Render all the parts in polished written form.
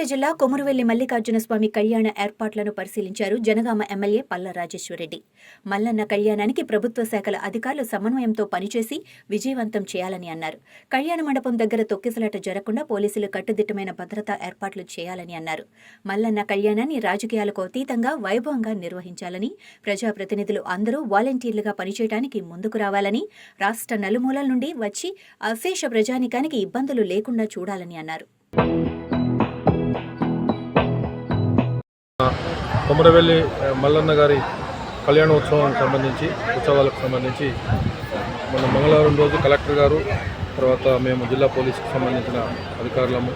జిల్లా కొమురువెల్లి మల్లికార్జున స్వామి కళ్యాణ ఏర్పాట్లను పరిశీలించారు జనగామ ఎమ్మెల్యే పల్ల రాజేశ్వరరెడ్డి. మల్లన్న కళ్యాణానికి ప్రభుత్వ శాఖల అధికారులు సమన్వయంతో పనిచేసి విజయవంతం చేయాలని అన్నారు. కళ్యాణ మండపం దగ్గర తొక్కిసలాట జరగకుండా పోలీసులు కట్టుదిట్టమైన భద్రతా ఏర్పాట్లు చేయాలని అన్నారు. మల్లన్న కళ్యాణాన్ని రాజకీయాలకు అతీతంగా వైభవంగా నిర్వహించాలని, ప్రజాప్రతినిధులు అందరూ వాలంటీర్లుగా పనిచేయడానికి ముందుకు రావాలని, రాష్ట్ర నలుమూలల నుండి వచ్చి అశేష ప్రజానికానికి ఇబ్బందులు లేకుండా చూడాలని అన్నారు. కొమురవెల్లి మల్లన్న గారి కళ్యాణోత్సవానికి సంబంధించి ఉత్సవాలకు సంబంధించి మన మంగళవారం రోజు కలెక్టర్ గారు, తర్వాత మేము జిల్లా పోలీసుకు సంబంధించిన అధికారులము,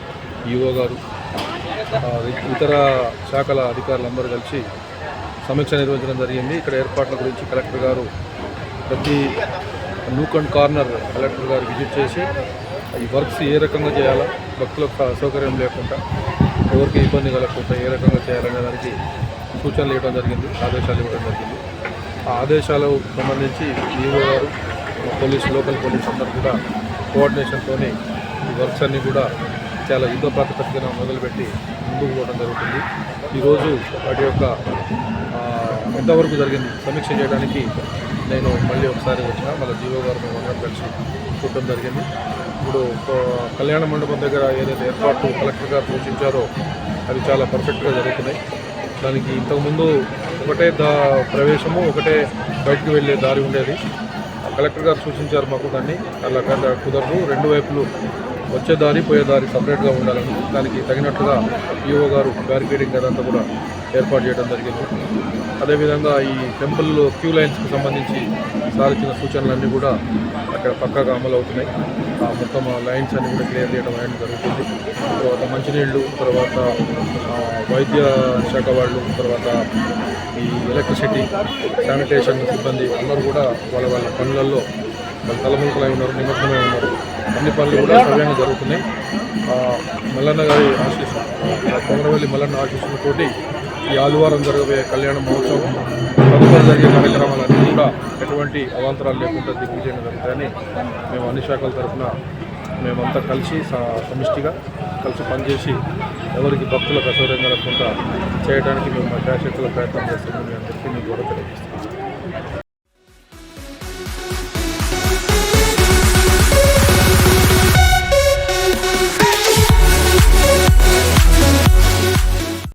ఈఓ గారు, ఇతర శాఖల అధికారులందరూ కలిసి సమీక్ష నిర్వహించడం జరిగింది. ఇక్కడ ఏర్పాట్ల గురించి కలెక్టర్ గారు ప్రతి నూక్ అండ్ కార్నర్ కలెక్టర్ గారు విజిట్ చేసి ఈ వర్క్స్ ఏ రకంగా చేయాలా, భక్తులకు అసౌకర్యం లేకుండా, ఎవరికి ఇబ్బంది కలగకుండా ఏ రకంగా చేయాలనే దానికి సూచనలు ఇవ్వడం జరిగింది, ఆదేశాలు ఇవ్వడం జరిగింది. ఆ ఆదేశాలకు సంబంధించి ఈఓ గారు, లోకల్ పోలీస్ అందరూ కూడా కోఆర్డినేషన్తో ఈ వర్క్స్ అన్నీ కూడా చాలా యుద్ధ ప్రాతిపదికన మొదలుపెట్టి ముందుకు పోవడం జరుగుతుంది. ఈరోజు వాటి యొక్క ఎంతవరకు జరిగింది సమీక్ష చేయడానికి నేను మళ్ళీ ఒకసారి మళ్ళీ జీవో గారు మేము అందరం కలిసి చూడటం జరిగింది. ఇప్పుడు కళ్యాణ మండపం దగ్గర ఏదైతే ఏర్పాటు కలెక్టర్ గారు సూచించారో అవి చాలా పర్ఫెక్ట్గా జరుగుతున్నాయి. దానికి ఇంతకుముందు ఒకటే ప్రవేశము, ఒకటే బయటకు వెళ్ళే దారి ఉండేది. కలెక్టర్ గారు సూచించారు మాకు దాన్ని అలా కుదరదు, రెండు వైపులు వచ్చే దారి పోయే దారి సపరేట్గా ఉండాలని. దానికి తగినట్లుగా ఈఓ గారు బ్యారికేడింగ్ అదంతా కూడా ఏర్పాటు చేయడం జరిగింది. అదేవిధంగా ఈ టెంపుల్ క్యూ లైన్స్కి సంబంధించి సార్ ఇచ్చిన సూచనలన్నీ కూడా అక్కడ పక్కాగా అమలు అవుతున్నాయి. మొత్తం లైన్స్ అన్ని కూడా క్లియర్ చేయడం అనేది జరుగుతుంది. తర్వాత మంచినీళ్ళు, తర్వాత వైద్య శాఖ వాళ్ళు, తర్వాత ఈ ఎలక్ట్రిసిటీ, శానిటేషన్ సిబ్బంది అందరూ కూడా వాళ్ళ వాళ్ళ పనులలో తలములకలై ఉన్నారు, నిమగ్నమై ఉన్నారు. అన్ని పనులు కూడా సవ్యంగా జరుగుతున్నాయి. మల్లన్న గారి ఆశీస్సు, కొమురవెల్లి మల్లన్న ఆశీస్సులతోటి ఈ ఆదివారం జరగబోయే కళ్యాణ మహోత్సవం, తదుపరి జరిగే కార్యక్రమాలన్నీ కూడా ఎటువంటి అవాంతరాలు లేకుండా దిగ్విజయంగా జరుగుతాయని మేము అన్ని శాఖల తరఫున మేమంతా కలిసి సమిష్టిగా కలిసి పనిచేసి ఎవరికి భక్తులకు అసౌకర్యం కలగకుండా చేయడానికి మేము శాశ్వత ప్రయత్నం చేస్తున్నామని చెప్పి మీకు కూడా తెలియజేస్తున్నాం.